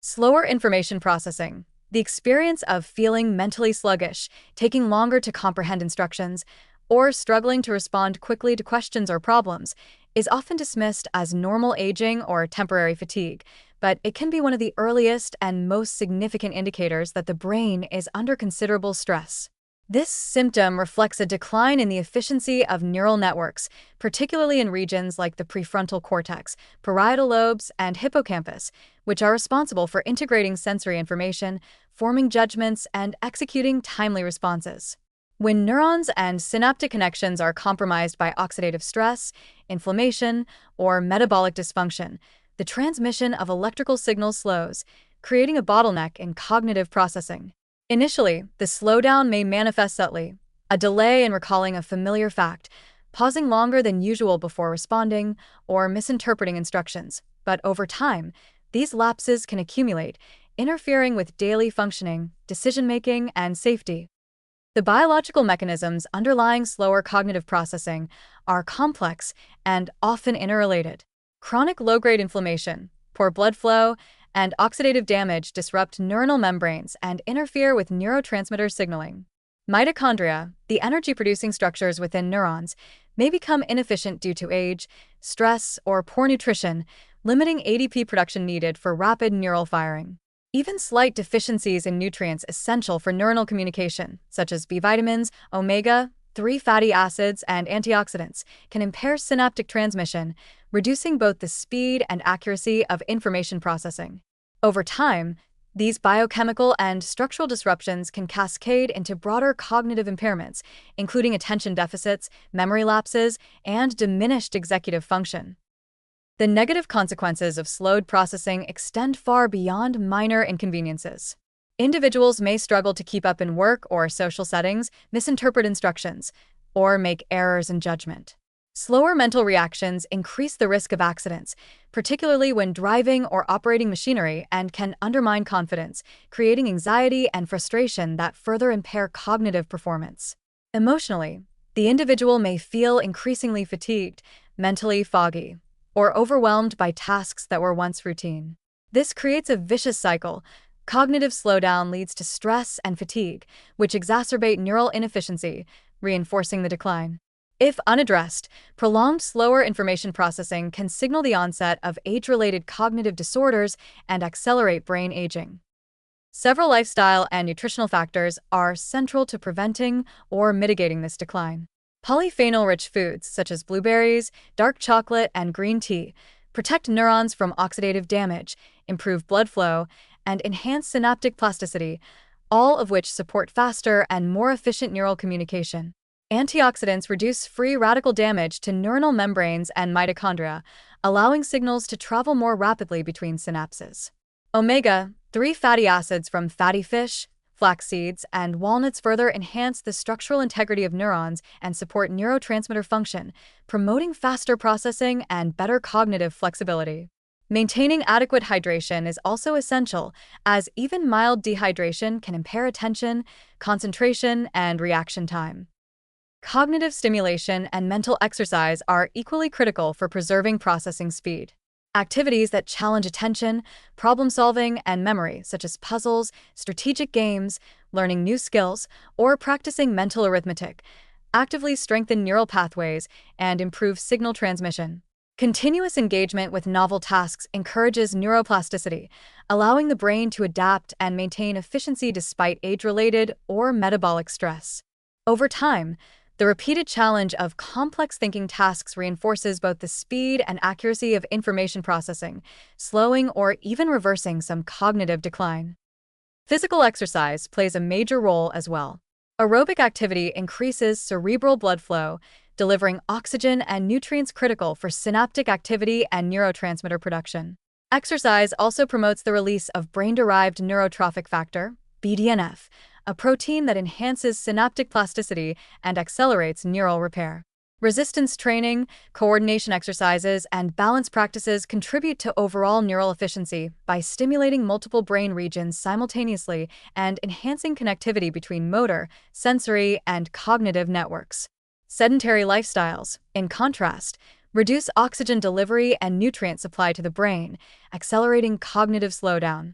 Slower information processing. The experience of feeling mentally sluggish, taking longer to comprehend instructions, or struggling to respond quickly to questions or problems is often dismissed as normal aging or temporary fatigue, but it can be one of the earliest and most significant indicators that the brain is under considerable stress. This symptom reflects a decline in the efficiency of neural networks, particularly in regions like the prefrontal cortex, parietal lobes, and hippocampus, which are responsible for integrating sensory information, forming judgments, and executing timely responses. When neurons and synaptic connections are compromised by oxidative stress, inflammation, or metabolic dysfunction, the transmission of electrical signals slows, creating a bottleneck in cognitive processing. Initially, the slowdown may manifest subtly, a delay in recalling a familiar fact, pausing longer than usual before responding, or misinterpreting instructions. But over time, these lapses can accumulate, interfering with daily functioning, decision-making, and safety. The biological mechanisms underlying slower cognitive processing are complex and often interrelated. Chronic low-grade inflammation, poor blood flow, and oxidative damage disrupt neuronal membranes and interfere with neurotransmitter signaling. Mitochondria, the energy-producing structures within neurons, may become inefficient due to age, stress, or poor nutrition, limiting ADP production needed for rapid neural firing. Even slight deficiencies in nutrients essential for neuronal communication, such as B vitamins, omega-3 fatty acids, and antioxidants, can impair synaptic transmission, reducing both the speed and accuracy of information processing. Over time, these biochemical and structural disruptions can cascade into broader cognitive impairments, including attention deficits, memory lapses, and diminished executive function. The negative consequences of slowed processing extend far beyond minor inconveniences. Individuals may struggle to keep up in work or social settings, misinterpret instructions, or make errors in judgment. Slower mental reactions increase the risk of accidents, particularly when driving or operating machinery, and can undermine confidence, creating anxiety and frustration that further impair cognitive performance. Emotionally, the individual may feel increasingly fatigued, mentally foggy, or overwhelmed by tasks that were once routine. This creates a vicious cycle. Cognitive slowdown leads to stress and fatigue, which exacerbate neural inefficiency, reinforcing the decline. If unaddressed, prolonged slower information processing can signal the onset of age-related cognitive disorders and accelerate brain aging. Several lifestyle and nutritional factors are central to preventing or mitigating this decline. Polyphenol-rich foods such as blueberries, dark chocolate, and green tea protect neurons from oxidative damage, improve blood flow, and enhance synaptic plasticity, all of which support faster and more efficient neural communication. Antioxidants reduce free radical damage to neuronal membranes and mitochondria, allowing signals to travel more rapidly between synapses. Omega-3 fatty acids from fatty fish, flax seeds, and walnuts further enhance the structural integrity of neurons and support neurotransmitter function, promoting faster processing and better cognitive flexibility. Maintaining adequate hydration is also essential, as even mild dehydration can impair attention, concentration, and reaction time. Cognitive stimulation and mental exercise are equally critical for preserving processing speed. Activities that challenge attention, problem-solving, and memory, such as puzzles, strategic games, learning new skills, or practicing mental arithmetic, actively strengthen neural pathways and improve signal transmission. Continuous engagement with novel tasks encourages neuroplasticity, allowing the brain to adapt and maintain efficiency despite age-related or metabolic stress. Over time, the repeated challenge of complex thinking tasks reinforces both the speed and accuracy of information processing, slowing or even reversing some cognitive decline. Physical exercise plays a major role as well. Aerobic activity increases cerebral blood flow, delivering oxygen and nutrients critical for synaptic activity and neurotransmitter production. Exercise also promotes the release of brain-derived neurotrophic factor, BDNF, a protein that enhances synaptic plasticity and accelerates neural repair. Resistance training, coordination exercises, and balance practices contribute to overall neural efficiency by stimulating multiple brain regions simultaneously and enhancing connectivity between motor, sensory, and cognitive networks. Sedentary lifestyles, in contrast, reduce oxygen delivery and nutrient supply to the brain, accelerating cognitive slowdown.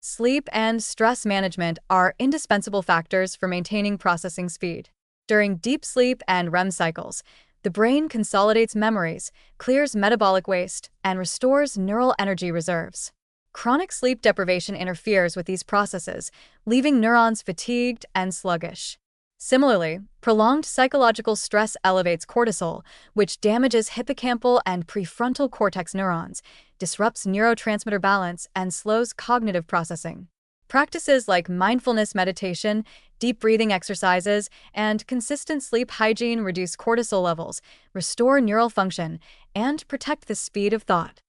Sleep and stress management are indispensable factors for maintaining processing speed. During deep sleep and REM cycles, the brain consolidates memories, clears metabolic waste, and restores neural energy reserves. Chronic sleep deprivation interferes with these processes, leaving neurons fatigued and sluggish. Similarly, prolonged psychological stress elevates cortisol, which damages hippocampal and prefrontal cortex neurons, disrupts neurotransmitter balance, and slows cognitive processing. Practices like mindfulness meditation, deep breathing exercises, and consistent sleep hygiene reduce cortisol levels, restore neural function, and protect the speed of thought.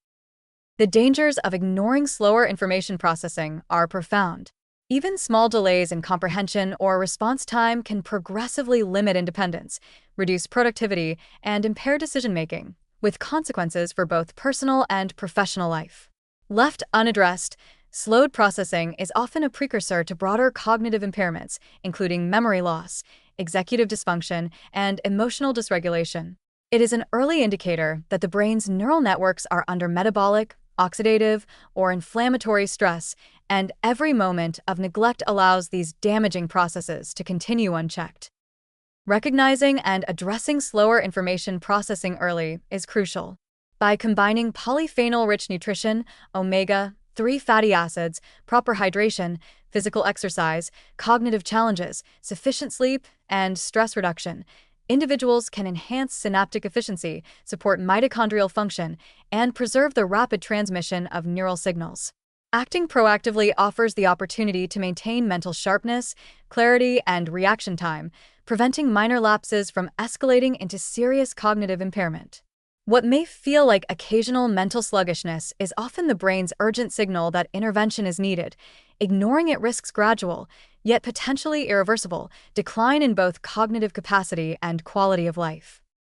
The dangers of ignoring slower information processing are profound. Even small delays in comprehension or response time can progressively limit independence, reduce productivity, and impair decision-making, with consequences for both personal and professional life. Left unaddressed, slowed processing is often a precursor to broader cognitive impairments, including memory loss, executive dysfunction, and emotional dysregulation. It is an early indicator that the brain's neural networks are under metabolic, oxidative, or inflammatory stress, and every moment of neglect allows these damaging processes to continue unchecked. Recognizing and addressing slower information processing early is crucial. By combining polyphenol-rich nutrition, omega-3 fatty acids, proper hydration, physical exercise, cognitive challenges, sufficient sleep, and stress reduction, individuals can enhance synaptic efficiency, support mitochondrial function, and preserve the rapid transmission of neural signals. Acting proactively offers the opportunity to maintain mental sharpness, clarity, and reaction time, preventing minor lapses from escalating into serious cognitive impairment. What may feel like occasional mental sluggishness is often the brain's urgent signal that intervention is needed. Ignoring it risks gradual, yet potentially irreversible, decline in both cognitive capacity and quality of life.